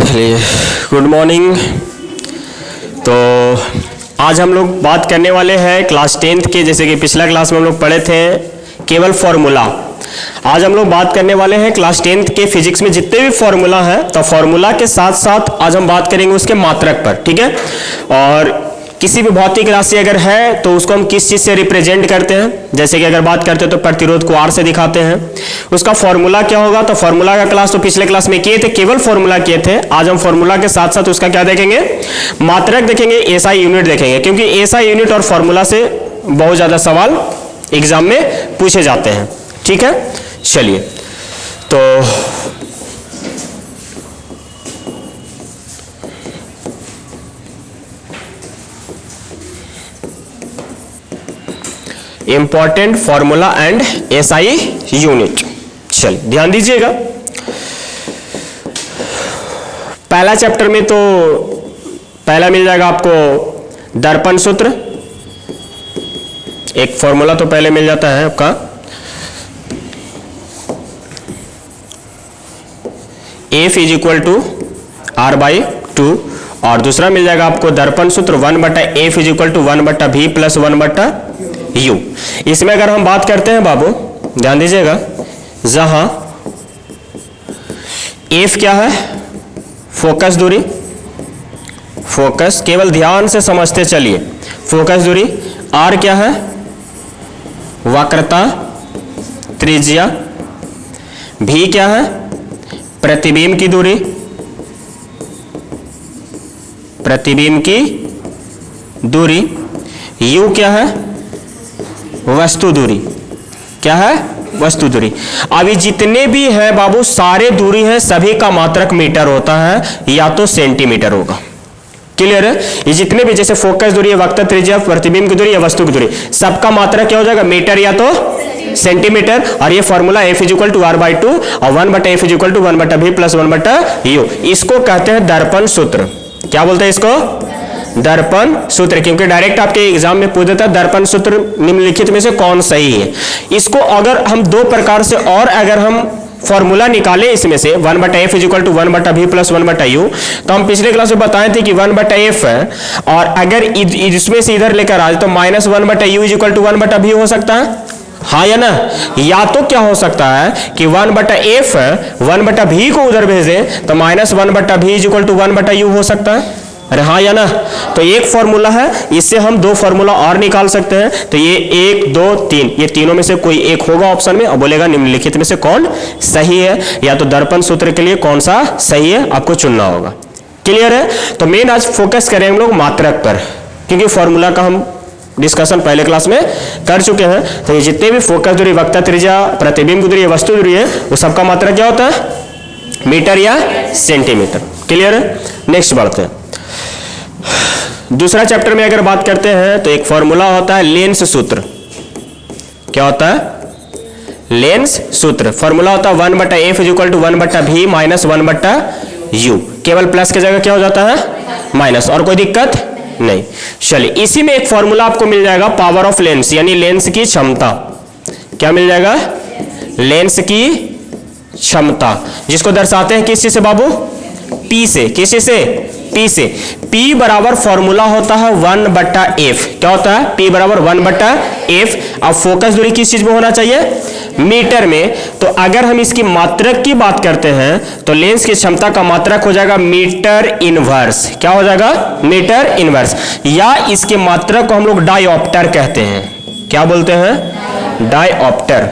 चलिए, good morning. तो आज हम लोग बात करने वाले हैं क्लास 10th के, जैसे कि पिछला क्लास में हम लोग पढ़े थे केवल फॉर्मूला। आज हम लोग बात करने वाले हैं क्लास 10th के फिजिक्स में जितने भी फॉर्मूला हैं, तो फॉर्मूला के साथ साथ आज हम बात करेंगे उसके मात्रक पर, ठीक है। और किसी भी भौतिक राशि अगर है तो उसको हम किस चीज़ से रिप्रेजेंट करते हैं, जैसे कि अगर बात करते हैं तो प्रतिरोध को R से दिखाते हैं। उसका फॉर्मूला क्या होगा, तो फॉर्मूला का क्लास तो पिछले क्लास में किए थे, केवल फॉर्मूला किए थे। आज हम फॉर्मूला के साथ साथ उसका क्या देखेंगे, मात्रक देखेंगे, SI यूनिट देखेंगे, क्योंकि SI यूनिट और फॉर्मूला से बहुत ज़्यादा सवाल एग्जाम में पूछे जाते हैं, ठीक है। चलिए, तो important formula and SI unit. चल ध्यान दीजिएगा, पहला चैप्टर में तो पहला मिल जाएगा आपको दर्पण सूत्र। एक फॉर्मूला तो पहले मिल जाता है आपका, F is equal to R/2, और दूसरा मिल जाएगा आपको दर्पण सूत्र 1/F is equal to 1/V plus 1/U। इसमें अगर हम बात करते हैं बाबू, ध्यान दीजिएगा, जहां F क्या है, फोकस दूरी, फोकस केवल ध्यान से समझते चलिए, फोकस दूरी। R क्या है, वक्रता त्रिज्या। V क्या है, प्रतिबिंब की दूरी, प्रतिबिंब की दूरी। U क्या है, वस्तु दूरी। क्या है, वस्तु दूरी। अभी जितने भी है बाबू सारे दूरी है, सभी का मात्रक मीटर होता है या तो सेंटीमीटर होगा। क्लियर है। ये जितने भी जैसे फोकस दूरी, वक्रता त्रिज्या, प्रतिबिंब की दूरी या वस्तु की दूरी, सबका मात्रक क्या हो जाएगा, मीटर या तो सेंटीमीटर। और ये formula F is equal to R/2 और 1/F is equal to 1/V plus 1/U। इसको कहते हैं दर्पण सूत्र। क्या बोलते हैं इसको, दर्पण सूत्र, क्योंकि डायरेक्ट आपके एग्जाम में पूछ देता है दर्पण सूत्र निम्नलिखित में से कौन सही है। इसको अगर हम दो प्रकार से और अगर हम फॉर्मूला निकाले इसमें से 1/F is equal to 1/V plus 1/U, तो हम पिछले क्लास में बताए थे कि 1/F है, और अगर इसमें से इधर लेकर आ जाए तो -1/U is equal to 1/V हो सकता है, हाँ या ना। या तो क्या हो सकता है कि 1/F 1/V को उधर भेज दें तो -1/V is equal to 1/U हो सकता है, अरे हाँ या ना। तो एक फॉर्मूला है, इससे हम दो फॉर्मूला और निकाल सकते हैं। तो ये 1, 2, 3, ये तीनों में से कोई एक होगा ऑप्शन में, और बोलेगा निम्नलिखित में से कौन सही है, या तो दर्पण सूत्र के लिए कौन सा सही है आपको चुनना होगा। क्लियर है। तो मेन आज फोकस करें हम लोग मात्रक पर, क्योंकि फॉर्मूला का हम डिस्कशन पहले क्लास में कर चुके हैं। तो ये जितने भी फोकस दूरी, वक्रता त्रिज्या, प्रतिबिंब दूरी, वस्तु दूरी है, वो सबका मात्रक क्या होता है, मीटर या सेंटीमीटर। क्लियर है। नेक्स्ट बढ़ते हैं। दूसरा चैप्टर में अगर बात करते हैं तो एक फॉर्मूला होता है लेंस सूत्र। क्या होता है, लेंस सूत्र। फॉर्मूला होता है 1/F is equal to 1/V minus 1/U। केवल प्लस की जगह क्या हो जाता है, माइनस, और कोई दिक्कत नहीं। चलिए, इसी में एक फॉर्मूला आपको मिल जाएगा पावर ऑफ लेंस, यानी लेंस की क्षमता। क्या मिल जाएगा, लेंस की क्षमता, जिसको दर्शाते हैं किस चीज से बाबू, P से। किस चीज से, P से। P बराबर फॉर्मूला होता है 1/F। क्या होता है, P बराबर 1/F। अब फोकस दूरी किस चीज में होना चाहिए, मीटर में। तो अगर हम इसकी मात्रक की बात करते हैं तो लेंस की क्षमता का मात्रक हो जाएगा मीटर इनवर्स। क्या हो जाएगा, मीटर इनवर्स, या इसके मात्रक को हम लोग डायऑप्टर कहते हैं। क्या बोलते हैं, डायऑप्टर,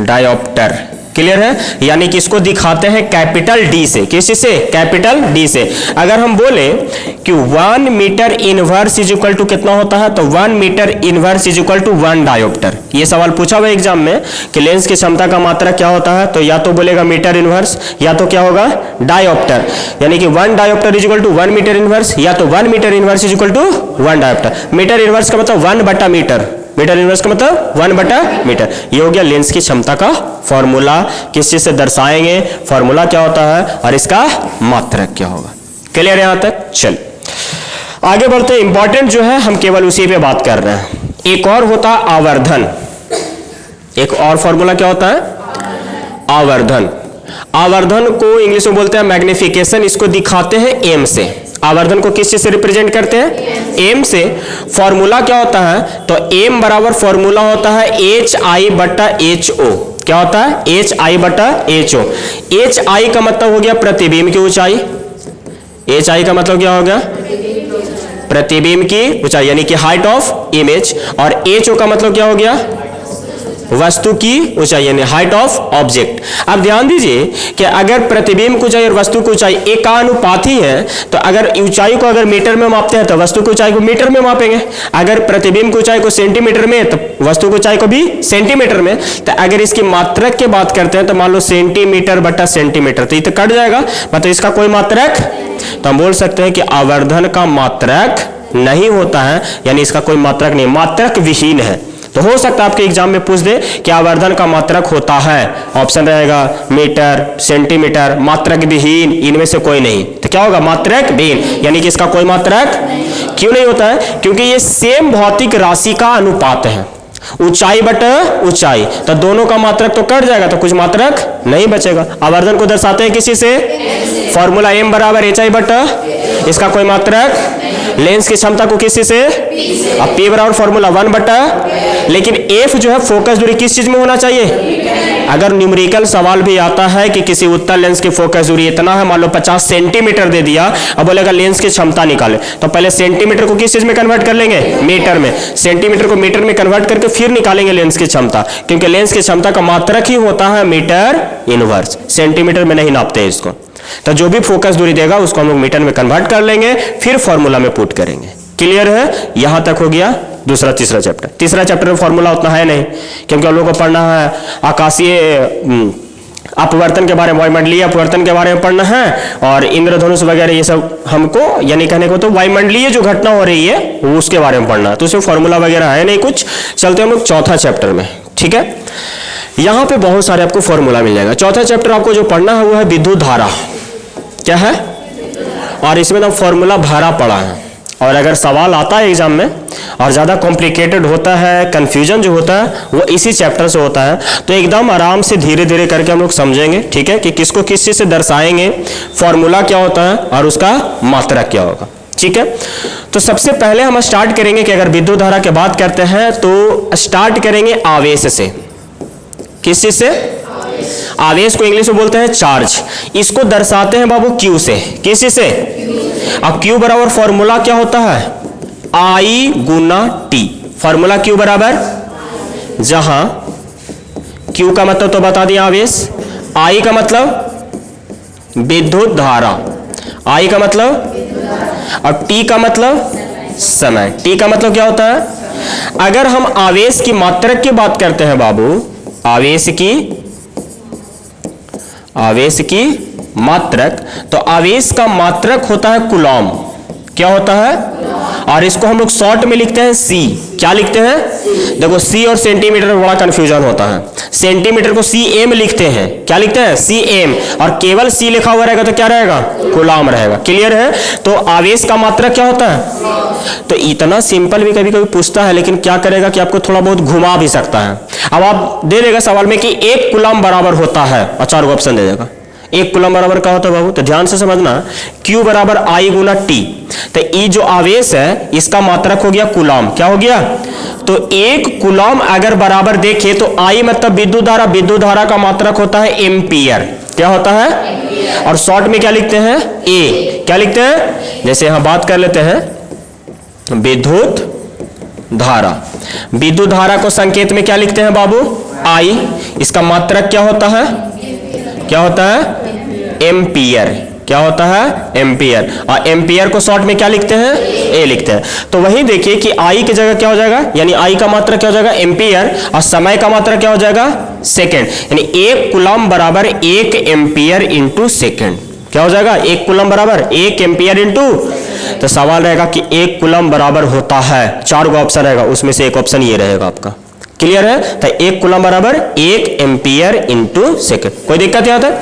डायऑप्टर। क्लियर है। यानी कि इसको दिखाते हैं कैपिटल D से। किस चीज से, कैपिटल D से। अगर हम बोले कि 1 metre inverse is equal to कितना होता है, तो 1 metre inverse is equal to 1 dioptre. ये सवाल पूछा हुआ एग्जाम में कि लेंस की क्षमता का मात्रा क्या होता है, तो या तो बोलेगा मीटर इनवर्स, या तो क्या होगा, डायोप्टर। यानी कि 1 dioptre is equal to 1 metre inverse, या तो 1 metre inverse is equal to 1 dioptre. Metre inverse का मतलब 1/मीटर, मीटर इनवर्स का मतलब 1/मीटर। ये हो गया लेंस की क्षमता का फॉर्मूला। किस चीज से दर्शाएंगे, फॉर्मूला क्या होता है और इसका मात्रक क्या होगा। क्लियर है यहां तक। चल आगे बढ़ते हैं। इंपॉर्टेंट जो है हम केवल उसी पे बात कर रहे हैं। एक और होता है आवर्धन। एक और फॉर्मूला क्या होता है, आवर्धन। आवर्धन को इंग्लिश में बोलते हैं मैग्निफिकेशन, इसको दिखाते हैं एम से। आवर्धन को किस चीज से रिप्रेजेंट करते हैं? एम से। फॉर्मूला क्या होता है? तो एम बराबर फॉर्मूला होता है HI/HO। क्या होता है? HI/HO। HI का मतलब हो गया प्रतिबिंब की ऊंचाई। HI का मतलब क्या हो गया? प्रतिबिंब की ऊंचाई, यानी कि हाइट ऑफ इमेज। और HO का मतलब क्या हो गया? वस्तु की ऊंचाई, यानी हाइट ऑफ ऑब्जेक्ट। अब ध्यान दीजिए कि अगर प्रतिबिंब की ऊंचाई और वस्तु की ऊंचाई एक का अनुपात ही है, तो अगर ऊंचाई को अगर मीटर में मापते हैं तो वस्तु की ऊंचाई को मीटर में मापेंगे। अगर प्रतिबिंब की ऊंचाई को सेंटीमीटर में तो वस्तु की ऊंचाई को भी सेंटीमीटर में। तो अगर इसकी मात्रक की बात करते हैं तो मान लो सेंटीमीटर/सेंटीमीटर, तो ये तो कट जाएगा, मतलब इसका कोई मात्रक। तो हम बोल सकते हैं कि आवर्धन का मात्रक नहीं होता है, यानी इसका कोई मात्रक नहीं, मात्रक विहीन है। तो हो सकता है आपके एग्जाम में पूछ दे कि आवर्धन का मात्रक होता है, ऑप्शन रहेगा मीटर, सेंटीमीटर, मात्रक विहीन, इनमें से कोई नहीं। तो क्या होगा? मात्रक विहीन, यानी कि इसका कोई मात्रक क्यों नहीं होता है? क्योंकि ये सेम भौतिक राशि का अनुपात है, ऊंचाई बटा ऊंचाई, तो दोनों का मात्रक तो कट जाएगा, तो कुछ मात्रक नहीं बचेगा। आवर्धन को दर्शाते हैं किसी से? फॉर्मूला m बराबर HI बटा, इसका कोई मात्रक। लेंस की क्षमता को किसी से? अब P बराबर फॉर्मूला 1 बटा, लेकिन F जो है फोकस दूरी किस चीज में होना चाहिए? अगर न्यूमेरिकल सवाल भी आता है कि किसी उत्तल लेंस की फोकस दूरी इतना है, मान लो 50 सेंटीमीटर दे दिया, अब बोलेगा लेंस की क्षमता निकाले, तो पहले सेंटीमीटर को किस चीज में कन्वर्ट कर लेंगे? मीटर में। सेंटीमीटर को मीटर में कन्वर्ट करके फिर निकालेंगे लेंस की क्षमता, क्योंकि लेंस की क्षमता का मात्रक ही होता है मीटर इनवर्स, सेंटीमीटर में नहीं नापते हैं इसको। तो जो भी फोकस दूरी देगा उसको हम लोग मीटर में कन्वर्ट कर लेंगे, फिर फॉर्मूला में पुट करेंगे। क्लियर है? यहां तक हो गया दूसरा तीसरा चैप्टर। तीसरा चैप्टर में फॉर्मूला उतना है नहीं, क्योंकि हम लोग को पढ़ना है आकाशीय अपवर्तन के बारे में, वायुमंडलीय अपवर्तन के बारे में पढ़ना है, और इंद्रधनुष वगैरह ये सब हमको, यानी कहने को तो वायुमंडलीय जो घटना हो रही है उसके बारे में पढ़ना है। तो उसमें फॉर्मूला वगैरह है नहीं कुछ। चलते हम लोग चौथा चैप्टर में, ठीक है? यहां पे बहुत सारे आपको फॉर्मूला मिल जाएगा। चौथा चैप्टर आपको जो पढ़ना है वो है विद्युत धारा। क्या है? और इसमें तो फॉर्मूला भरा पड़ा है, और अगर सवाल आता है एग्जाम में और ज़्यादा कॉम्प्लिकेटेड होता है, कंफ्यूजन जो होता है वो इसी चैप्टर से होता है, तो एकदम आराम से धीरे धीरे करके हम लोग समझेंगे, ठीक है, कि किसको किस चीज़ से दर्शाएंगे, फॉर्मूला क्या होता है और उसका मात्रक क्या होगा, ठीक है। तो सबसे पहले हम स्टार्ट करेंगे कि अगर विद्युत धारा की बात करते हैं तो स्टार्ट करेंगे आवेश से। किस चीज से? आवेश को इंग्लिश में बोलते हैं चार्ज। इसको दर्शाते हैं बाबू क्यू से। किस चीज से? अब क्यू बराबर फॉर्मूला क्या होता है? I Guna T। Formula Q बराबर, जहां क्यू का मतलब तो बता दिया आवेश, I का मतलब विद्युत धारा, I का मतलब, और T का मतलब समय। T का मतलब क्या होता है? अगर हम आवेश की मात्रक की बात करते हैं बाबू, आवेश की मात्रक, तो आवेश का मात्रक होता है कूलॉम। क्या होता है? और इसको हम लोग शॉर्ट में लिखते हैं C। क्या लिखते हैं? देखो C और सेंटीमीटर में बड़ा कंफ्यूजन होता है। सेंटीमीटर को CM लिखते हैं। क्या लिखते हैं? CM। और केवल C लिखा हुआ रहेगा तो क्या रहेगा? कूलॉम रहेगा। क्लियर है? तो आवेश का मात्रक क्या होता है? तो इतना सिंपल भी कभी कभी पूछता है, लेकिन क्या करेगा कि आपको थोड़ा बहुत घुमा भी सकता है। अब आप दे देगा सवाल में कि 1 कूलॉम बराबर होता है, और 4 ऑप्शन दे देगा। 1 कूलॉम बराबर क्या होता है बाबू? तो ध्यान से समझना, Q बराबर I गुना T। तो ये जो आवेश है इसका मात्रक हो गया कूलॉम। क्या हो गया? तो 1 कूलॉम अगर बराबर देखे तो I मतलब विद्युत धारा, विद्युत धारा का मात्रक होता है एम्पियर। क्या होता है? और शॉर्ट में क्या लिखते हैं? A। क्या लिखते हैं? जैसे यहां बात कर लेते हैं विद्युत धारा, विद्युत धारा को संकेत में क्या लिखते हैं बाबू? I। इसका मात्रक क्या होता है? क्या होता है? एम्पियर। क्या होता है? एम्पियर। और एम्पियर को शॉर्ट में क्या लिखते हैं? ए लिखते हैं। तो वही देखिए कि आई की जगह क्या हो जाएगा, यानी आई का मात्रक क्या हो जाएगा? एम्पियर। और समय का मात्रक क्या हो जाएगा? सेकेंड। यानी 1 कूलॉम बराबर 1 एम्पियर इंटू सेकेंड। क्या हो जाएगा? 1 कूलॉम बराबर 1 एम्पियर इंटू, तो सवाल रहेगा कि 1 कूलॉम बराबर होता है, 4 का ऑप्शन रहेगा, उसमें से एक ऑप्शन ये रहेगा आपका। क्लियर है? तो 1 कूलॉम बराबर 1 एम्पियर इंटू सेकेंड। कोई दिक्कत यहाँ तक?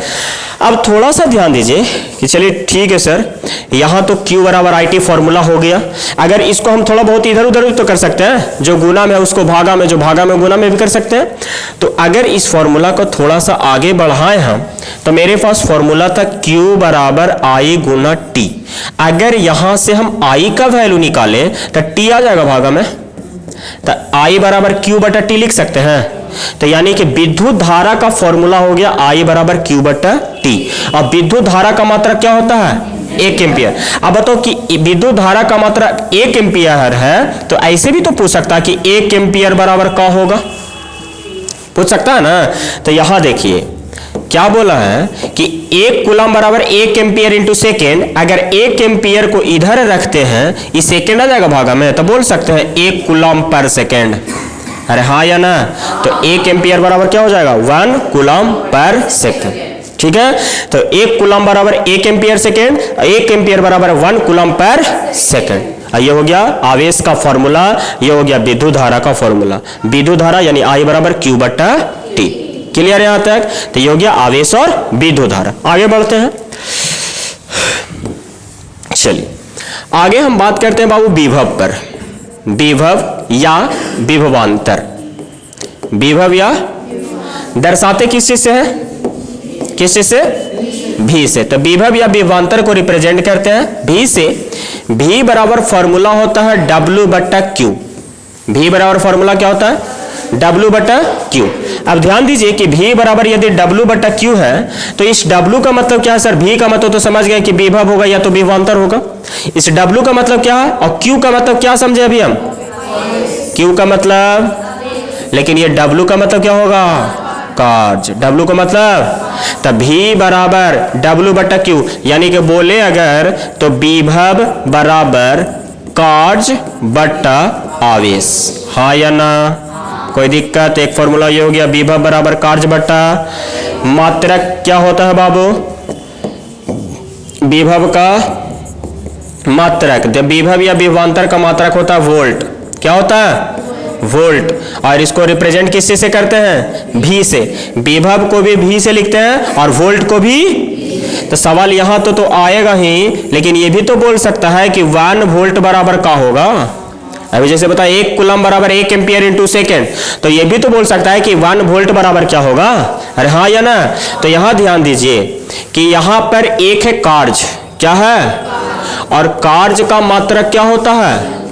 अब थोड़ा सा ध्यान दीजिए कि चलिए ठीक है सर, यहाँ तो Q बराबर IT फॉर्मूला हो गया। अगर इसको हम थोड़ा बहुत इधर उधर भी तो कर सकते हैं, जो गुना में उसको भागा में, जो भागा में गुना में भी कर सकते हैं। तो अगर इस फॉर्मूला को थोड़ा सा आगे बढ़ाएं हम, तो मेरे पास फॉर्मूला था Q बराबर I गुना T। अगर यहाँ से हम I का वैल्यू निकालें तो T आ जाएगा भागा में, तो I बराबर Q बटा T लिख सकते हैं। तो यानी कि विद्युत धारा का फॉर्मूला हो गया I बराबर Q बटा T। और विद्युत धारा का मात्रा क्या होता है? 1 एम्पियर। अब बताओ कि विद्युत धारा का मात्रा 1 एम्पियर है, तो ऐसे भी तो पूछ सकता है कि 1 एम्पियर बराबर क्या होगा, पूछ सकता है ना। तो यहां देखिए क्या बोला है कि 1 कूलम बराबर 1 एम्पियर इंटू सेकेंड। अगर 1 एम्पियर को इधर रखते हैं, ये सेकेंड आ जाएगा भागा में, तो बोल सकते हैं 1 कूलम पर सेकेंड। अरे हाँ या ना। तो 1 एम्पियर बराबर क्या हो जाएगा? 1 कूलम पर सेकेंड। ठीक है, तो 1 कूलम बराबर 1 एम्पियर सेकेंड, 1 एम्पियर बराबर 1 कूलम पर सेकेंड। ये हो गया आवेश का फॉर्मूला, ये हो गया विद्युत धारा का फॉर्मूला। विद्युत धारा यानी I बराबर Q बटा T। क्लियर है यहां तक? तो ये हो गया आवेश और विद्युत धारा। आगे बढ़ते हैं, चलिए आगे हम बात करते हैं बाबू विभव पर। विभव या विभवांतर। विभव या दर्शाते किस चीज से है? किस चीज से? भी से। तो विभव या विभवांतर को रिप्रेजेंट करते हैं भी से। भी बराबर फॉर्मूला होता है W बटा Q। भी बराबर फॉर्मूला क्या होता है? W बटा Q। अब ध्यान दीजिए कि V बराबर यदि W बटा Q है, तो इस W का मतलब क्या है सर? V का मतलब तो समझ गए कि विभव होगा या तो विभवांतर होगा। इस W का मतलब क्या है और Q का मतलब क्या समझे अभी हम? Q का मतलब, लेकिन ये W का मतलब क्या होगा? कार्य। W का मतलब, तब V बराबर W बटा Q, यानी कि बोले अगर तो विभव बराबर कार्य बटा आवेश। हाँ या ना? कोई दिक्कत? एक फॉर्मूला ये हो गया विभव बराबर कार्य बटा मात्रक। क्या होता है बाबू? विभव का मात्रक, विभव या विभवांतर का मात्रक होता है वोल्ट। क्या होता है? वोल्ट। और इसको रिप्रेजेंट किससे से करते हैं? भी से। विभव को भी भी से लिखते हैं और वोल्ट को भी। तो सवाल यहां तो आएगा ही, लेकिन ये भी तो बोल सकता है कि 1 वोल्ट बराबर का होगा। अभी जैसे बता 1 कूलम बराबर 1 एम्पियर इंटू सेकेंड, तो ये भी तो बोल सकता है कि 1 वोल्ट बराबर क्या होगा? अरे हाँ या ना। तो यहां ध्यान दीजिए कि यहां पर एक है कार्य, क्या है? और कार्य का मात्रक क्या होता है?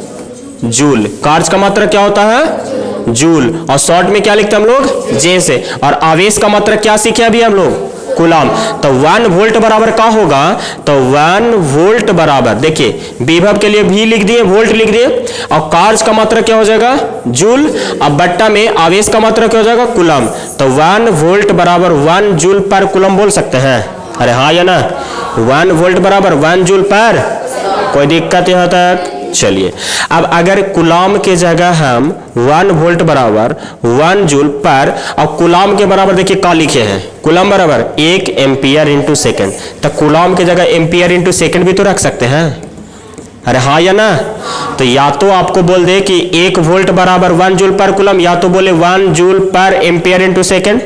जूल। कार्य का मात्रक क्या होता है? जूल। और शॉर्ट में क्या लिखते हैं हम लोग? जे से। और आवेश का मात्रक क्या सीखे अभी हम लोग? कूलम। तो 1 वोल्ट बराबर क्या होगा? तो 1 वोल्ट बराबर, देखिए विभव के लिए भी लिख दिए, वोल्ट लिख दिए, और कार्य का मात्रक क्या हो जाएगा? जूल। अब बट्टा में आवेश का मात्रक क्या हो जाएगा? कूलम। तो 1 वोल्ट बराबर 1 जूल पर कूलम बोल सकते हैं। अरे हाँ या ना। 1 वोल्ट बराबर 1 जूल पर। कोई दिक्कत यहां तक? चलिए अब अगर कूलम के जगह हम 1 वोल्ट बराबर 1 जूल पर, और कूलम के बराबर देखिए क्या लिखे हैं? कूलम बराबर 1 एम्पियर इंटू सेकेंड। तो कूलम के जगह एम्पियर इंटू सेकेंड भी तो रख सकते हैं। अरे हाँ या ना। तो या तो आपको बोल दे कि 1 वोल्ट बराबर 1 जूल पर कूलम, या तो बोले 1 जूल पर एम्पियर इंटू सेकेंड।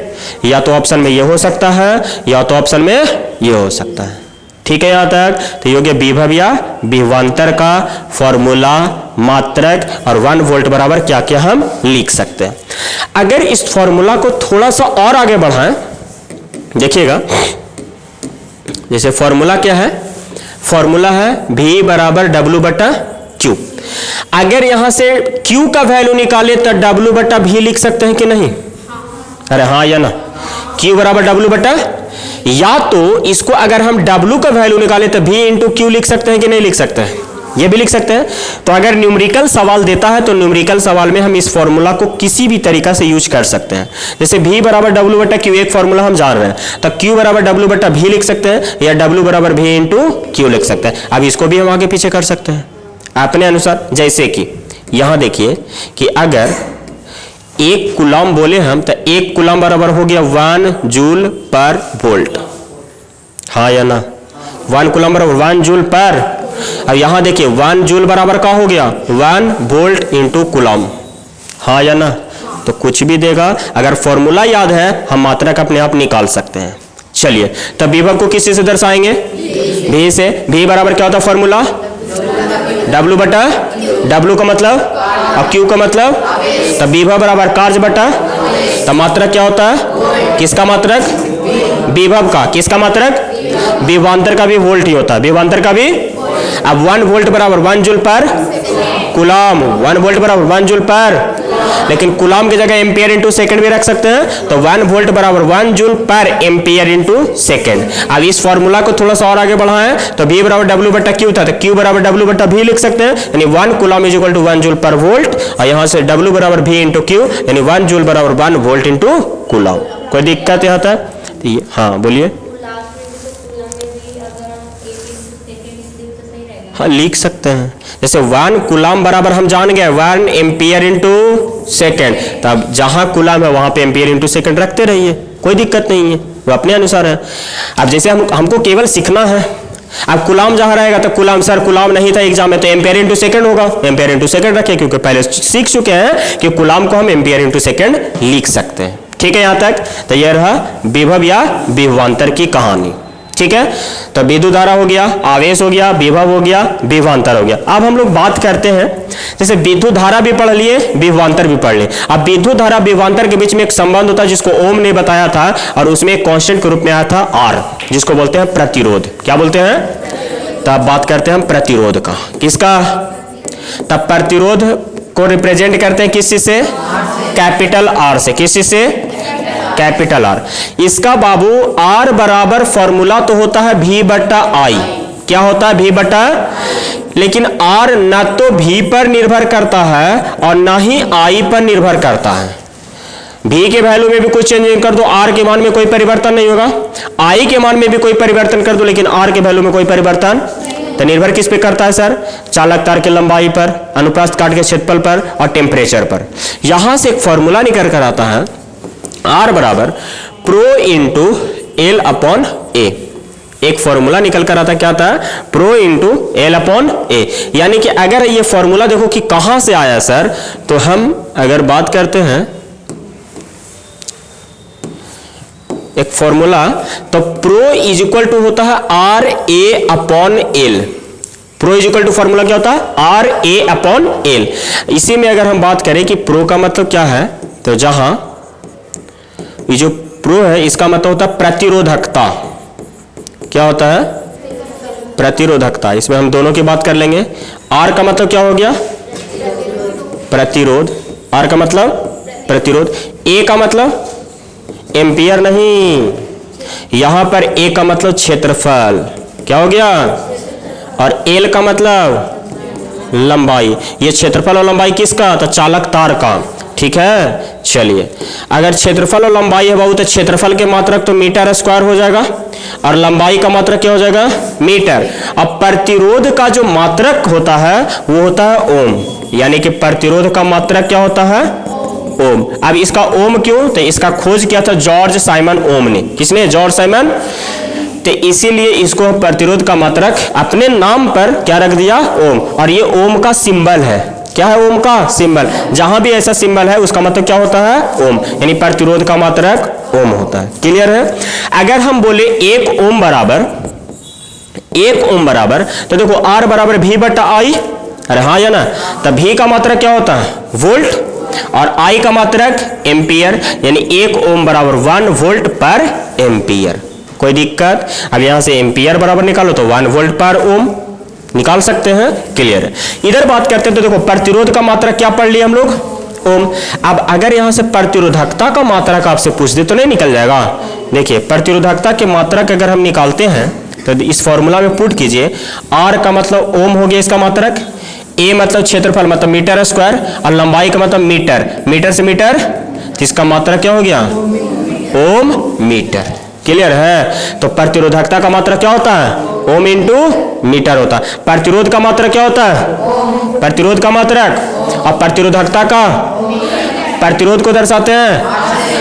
या तो ऑप्शन में ये हो सकता है, या तो ऑप्शन में ये हो सकता है। ठीक है यहां तक? तो ये विभव या विभवांतर का फॉर्मूला, मात्रक और 1 वोल्ट बराबर क्या क्या हम लिख सकते हैं। अगर इस फॉर्मूला को थोड़ा सा और आगे बढ़ाएं, देखिएगा जैसे फॉर्मूला क्या है? फॉर्मूला है V बराबर W बटा Q। अगर यहां से Q का वैल्यू निकाले तो W बटा V लिख सकते हैं कि नहीं? अरे हाँ या ना। Q बराबर W बटा, या तो इसको अगर हम W का वैल्यू निकाले तो V इंटू Q लिख सकते हैं कि नहीं लिख सकते हैं? ये भी लिख सकते हैं। तो अगर न्यूमेरिकल सवाल देता है तो न्यूमेरिकल सवाल में हम इस फॉर्मूला को किसी भी तरीका से यूज कर सकते हैं। जैसे V बराबर W बटा Q एक फॉर्मूला हम जान रहे हैं, तो Q बराबर W बटा V लिख सकते हैं, या W बराबर V इंटू Q लिख सकते हैं। अब इसको भी हम आगे पीछे कर सकते हैं अपने अनुसार। जैसे कि यहां देखिए कि अगर 1 कूलम बोले हम, तो 1 कूलम बराबर हो गया 1 जूल पर वोल्ट। हाँ या ना। 1 कूलम बराबर 1 जूल पर। अब यहां देखिए 1 जूल बराबर का हो गया 1 वोल्ट इंटू कूलम। हाँ या ना। तो कुछ भी देगा, अगर फॉर्मूला याद है हम मात्रक अपने आप निकाल सकते हैं। चलिए, तब विभव को किसी से दर्शाएंगे? V से। V बराबर क्या होता है फॉर्मूला? W बटा W का मतलब और Q का मतलब, तब विभव बराबर कार्य बटा, तब मात्रक क्या होता है? किसका मात्रक? विभव का। किसका मात्रक? विभवांतर का भी वोल्ट ही होता है, विभवांतर का भी। अब 1 वोल्ट बराबर 1 जूल पर कूलम, 1 वोल्ट बराबर 1 जूल पर, लेकिन कूलम की जगह एम्पियर इंटू सेकंड भी रख सकते हैं, तो 1 वोल्ट बराबर 1 जूल पर एम्पियर इंटू सेकंड। अब इस फॉर्मूला को थोड़ा सा और आगे बढ़ाएं तो V बराबर W बटा Q था, तो Q बराबर W बटा V लिख सकते हैं, यानी 1 coulomb is equal to 1 joule per volt, और यहां से W बराबर V इंटू Q, यानी 1 जूल बराबर 1 वोल्ट इंटू कूलम। कोई दिक्कत यहाँ तक? हाँ बोलिए। हाँ लिख सकते हैं, जैसे 1 कूलम बराबर हम जान गए 1 एम्पियर इंटू सेकेंड, तब जहां कूलम है वहां पे एम्पियर इंटू सेकेंड रखते रहिए, कोई दिक्कत नहीं है, वो अपने अनुसार है। अब जैसे हमको केवल सीखना है, अब कूलम जहां रहेगा तो कूलम, सर कूलम नहीं था एग्जाम में, तो एम्पियर इंटू सेकेंड होगा, एम्पियर इंटू सेकेंड रखिए, क्योंकि पहले सीख चुके हैं कि कूलम को हम एम्पियर इंटू सेकेंड लिख सकते हैं। ठीक है यहां तक? तो यह रहा विभव या विभवांतर की कहानी। ठीक है, तो विद्युत धारा हो गया, आवेश हो गया, विभव हो गया, विभवांतर हो गया। अब हम लोग बात करते हैं, जैसे विद्युत धारा भी पढ़ लिए, विभवांतर भी पढ़ लिए। अब विद्युत धारा विभवांतर के बीच में एक संबंध होता है जिसको ओम ने बताया था, और उसमें एक कांस्टेंट के रूप में आया था आर, जिसको बोलते हैं प्रतिरोध। क्या बोलते हैं? तब बात करते हैं हम प्रतिरोध का। किसका? तब प्रतिरोध को रिप्रेजेंट करते हैं किस चीज से? कैपिटल आर से। किस चीज से? Capital R. इसका बाबू आर बराबर फॉर्मूला तो होता है V बटा आई। क्या होता है? V बटा, लेकिन आर न तो V पर निर्भर करता है और ना ही आई पर निर्भर करता है। V के वैल्यू में भी कुछ चेंज कर दो, आर के मान में कोई परिवर्तन नहीं होगा, आई के मान में भी कोई परिवर्तन कर दो, लेकिन आर के वैल्यू में कोई परिवर्तन। तो निर्भर किस पे करता है सर? चालक तार की लंबाई पर, अनुप्रस्थ काट के क्षेत्रफल पर और टेम्परेचर पर। यहां से एक फॉर्मूला निकल कर आता है, आर बराबर प्रो इंटू एल अपॉन ए। एक फॉर्मूला निकल कर आता, क्या आता है? प्रो इंटू एल अपॉन ए। यानी कि अगर ये फॉर्मूला देखो कि कहां से आया सर, तो हम अगर बात करते हैं एक फॉर्मूला, तो प्रो इज इक्वल टू होता है R A upon L. Rho is equal to formula क्या होता है? R A upon L. इसी में अगर हम बात करें कि प्रो का मतलब क्या है, तो जहां ये जो प्रो है इसका मतलब होता है प्रतिरोधकता। क्या होता है? प्रतिरोधकता। इसमें हम दोनों की बात कर लेंगे। आर का मतलब क्या हो गया? प्रतिरोध। आर का मतलब प्रतिरोध। ए का मतलब एम्पियर नहीं, यहां पर ए का मतलब क्षेत्रफल। क्या हो गया? और एल का मतलब लंबाई। ये क्षेत्रफल और लंबाई किसका? तो चालक तार का। ठीक है, चलिए अगर क्षेत्रफल और लंबाई है बाबू, तो क्षेत्रफल के मात्रक तो मीटर स्क्वायर हो जाएगा और लंबाई का मात्रक क्या हो जाएगा? मीटर। अब प्रतिरोध का जो मात्रक होता है वो होता है ओम, यानी कि प्रतिरोध का मात्रक क्या होता है? ओम। अब इसका ओम क्यों? तो इसका खोज किया था जॉर्ज साइमन ओम ने। किसने? George Simon. तो इसीलिए इसको प्रतिरोध का मात्रक अपने नाम पर क्या रख दिया? ओम। और ये ओम का सिंबल है। क्या है? ओम का सिंबल। जहां भी ऐसा सिंबल है उसका मतलब क्या होता है? ओम, यानी प्रतिरोध का मात्रक ओम होता है। क्लियर है? अगर हम बोले 1 ओम बराबर, तो देखो आर बराबर V बटा आई। अरे हाँ या ना? तब V का मात्रक क्या होता है? वोल्ट, और I का मात्रक एम्पियर, यानी 1 ओम बराबर 1 वोल्ट पर एम्पियर। कोई दिक्कत? अब यहां से एम्पियर बराबर निकालो तो 1 वोल्ट पर ओम निकाल सकते हैं। क्लियर है? इधर बात करते हैं तो देखो प्रतिरोध का मात्रक क्या पढ़ लिया हम लोग? ओम। अब अगर यहां से प्रतिरोधकता का मात्रक आपसे पूछ दे तो नहीं निकल जाएगा? देखिए प्रतिरोधकता के मात्रक अगर हम निकालते हैं तो इस फॉर्मूला में पुट कीजिए। आर का मतलब ओम हो गया इसका मात्रक, ए मतलब क्षेत्रफल मतलब मीटर स्क्वायर, और लंबाई का मतलब मीटर, मीटर से मीटर, तो इसका मात्रक क्या हो गया? ओम मीटर। क्लियर है? तो प्रतिरोधकता का मात्रक क्या होता है? ओम इंटू मीटर होता है। प्रतिरोध का मात्रक क्या होता है? प्रतिरोध का मात्रक। और प्रतिरोधकता का, प्रतिरोध को दर्शाते हैं,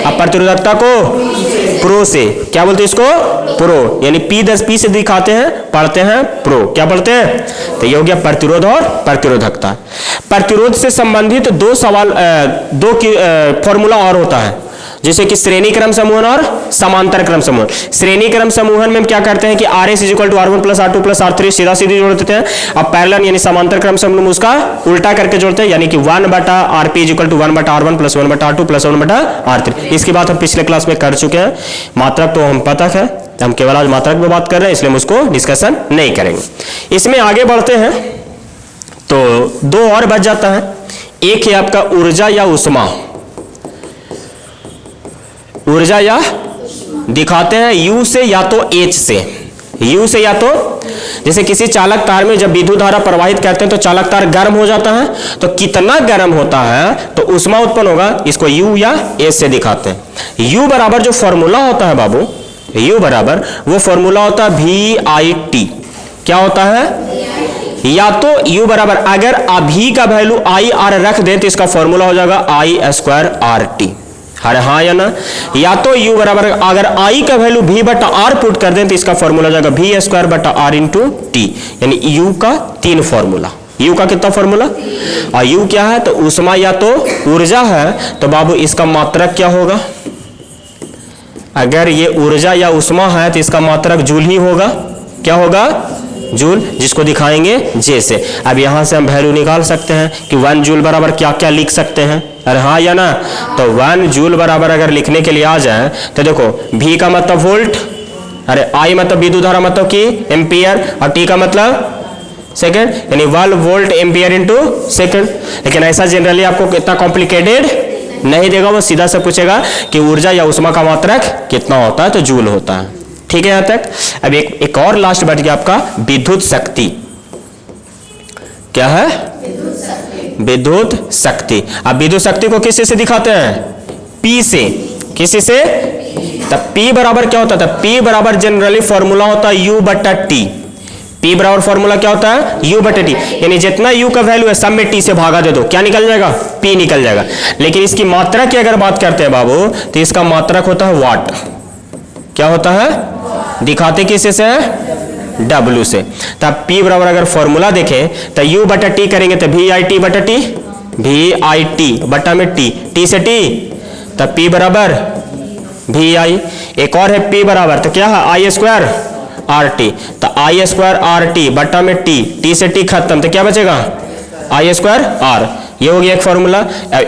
अब प्रतिरोधकता को प्रो से। क्या बोलते हैं इसको? प्रो, यानी P से दिखाते हैं, पढ़ते हैं प्रो। क्या पढ़ते हैं? तो ये हो गया प्रतिरोध और प्रतिरोधकता। प्रतिरोध से संबंधित दो सवाल, दो की फॉर्मूला और होता है जैसे कि श्रेणी क्रम समूहन और समांतर क्रम समूहन। श्रेणी क्रम समूहन में हम क्या करते हैं कि R S is equal to R1 plus R2 plus R3 सीधा सीधी जोड़ देते हैं। अब पैरेलल यानी समांतर क्रम समूह में उसका उल्टा करके जोड़ते हैं, यानी कि 1 बटा RP इज इक्वल टू 1 बटा R1 प्लस 1 बटा R2 प्लस 1 बटा R3। इसकी बात हम पिछले क्लास में कर चुके हैं। मात्रक तो हम पता है, हम केवल आज मात्रक में बात कर रहे हैं, इसलिए हम उसको डिस्कशन नहीं करेंगे। इसमें आगे बढ़ते हैं तो दो और बच जाता है। एक है आपका ऊर्जा या उष्मा। ऊर्जा या दिखाते हैं U से या तो H से। U से या तो जैसे किसी चालक तार में जब विद्युत धारा प्रवाहित करते हैं तो चालक तार गर्म हो जाता है, तो कितना गर्म होता है तो उष्मा उत्पन्न होगा, इसको U या H से दिखाते हैं। U बराबर जो फॉर्मूला होता है बाबू, U बराबर वो फॉर्मूला होता है VIT। क्या होता है? या तो U बराबर अगर अभी का वैल्यू IR रख दें तो इसका फॉर्मूला हो जाएगा I² RT। अरे हाँ या ना? या तो U बराबर अगर I का वैल्यू V बटा R पुट कर दें तो इसका फॉर्मूला हो जाएगा V² बटा R इंटू T, यानी U का 3 फॉर्मूला। U का कितना फॉर्मूला? और U क्या है तो उष्मा या तो ऊर्जा है, तो बाबू इसका मात्रक क्या होगा? अगर ये ऊर्जा या उष्मा है तो इसका मात्रक जूल ही होगा। क्या होगा? जूल, जिसको दिखाएंगे J से। अब यहां से हम वैल्यू निकाल सकते हैं कि 1 जूल बराबर क्या क्या लिख सकते हैं। अरे हाँ या ना? तो 1 जूल बराबर अगर लिखने के लिए आ जाए तो देखो V का मतलब वोल्ट, अरे I मतलब विद्युत धारा मतलब कि एम्पियर, और T का मतलब सेकंड, यानी 1 वोल्ट एम्पियर इंटू सेकंड। लेकिन ऐसा जनरली आपको इतना कॉम्प्लिकेटेड नहीं देगा, वो सीधा से पूछेगा कि ऊर्जा या उष्मा का मात्रक कितना होता है, तो जूल होता है। ठीक है यहां तक। अब एक और लास्ट बच गया आपका विद्युत शक्ति। क्या है? विद्युत शक्ति। अब विद्युत शक्ति को किसी से दिखाते हैं? P से। किसी से? तब P बराबर क्या होता है? P बराबर जनरली फॉर्मूला होता है U बटा T। P बराबर फॉर्मूला क्या होता है? U बटा T, यानी जितना U का वैल्यू है सब में T से भागा दे दो, क्या निकल जाएगा? P निकल जाएगा। लेकिन इसकी मात्रा की अगर बात करते हैं बाबू, तो इसका मात्रक होता है वाट। क्या होता है? दिखाते किसे से? W से। तब P बराबर अगर फॉर्मूला देखें तो U बटा T करेंगे तो VIT बटा T, VIT बटा में T, T से T, तब P बराबर VI। एक और है P बराबर तो क्या है? I² RT, तो I² RT बटा में T, T से T खत्म, तो क्या बचेगा? I² R। ये हो गया एक फॉर्मूला।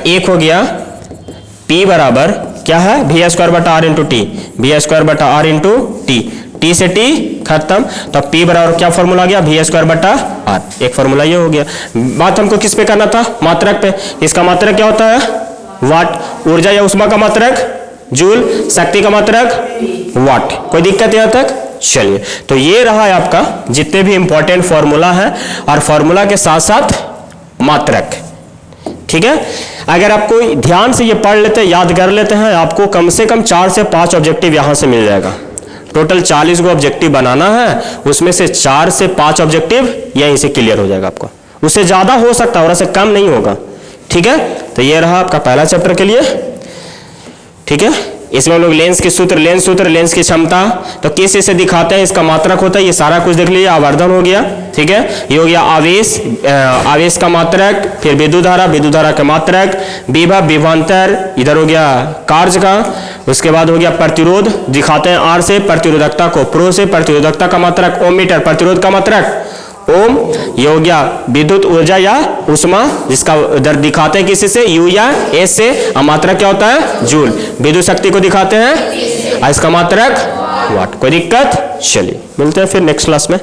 एक हो गया P बराबर क्या है? V² बटा R इंटू T, V² बटा R इंटू T, T से T खत्म, तो P बराबर क्या फॉर्मूला आ गया? V² बटा R। एक फॉर्मूला ये हो गया। बात हमको किस पे करना था? मात्रक पे। इसका मात्रक क्या होता है? वाट। ऊर्जा या उष्मा का मात्रक जूल, शक्ति का मात्रक वाट। कोई दिक्कत यहां तक? चलिए, तो ये रहा है आपका जितने भी इंपॉर्टेंट फॉर्मूला है, और फॉर्मूला के साथ साथ मात्रक। ठीक है, अगर आपको ध्यान से ये पढ़ लेते हैं, याद कर लेते हैं, आपको कम से कम 4 से 5 ऑब्जेक्टिव यहां से मिल जाएगा। टोटल 40 को ऑब्जेक्टिव बनाना है, उसमें से 4 से 5 ऑब्जेक्टिव यहीं से क्लियर हो जाएगा आपको। उससे ज्यादा हो सकता है और उससे कम नहीं होगा। ठीक है, तो ये रहा आपका पहला चैप्टर के लिए। ठीक है, इसमें हम लोग लेंस के सूत्र, लेंस की क्षमता, तो किस से दिखाते हैं, इसका मात्रक होता है, ये सारा कुछ देख लीजिए। आवर्धन हो गया। ठीक है, ये हो गया आवेश, आवेश का मात्रक, फिर विद्युत धारा का मात्रक, विभव, विभवांतर, इधर हो गया कार्य का, उसके बाद हो गया प्रतिरोध, दिखाते हैं R से, प्रतिरोधकता को प्रो से, प्रतिरोधकता का मात्रक ओम मीटर, प्रतिरोध का मात्रक ओम। ये हो गया विद्युत ऊर्जा या उष्मा, जिसका दर दिखाते हैं किसी से? U या S से। और मात्रक क्या होता है? जूल। विद्युत शक्ति को दिखाते हैं, इसका मात्रक वाट। कोई दिक्कत? चलिए मिलते हैं फिर नेक्स्ट क्लास में।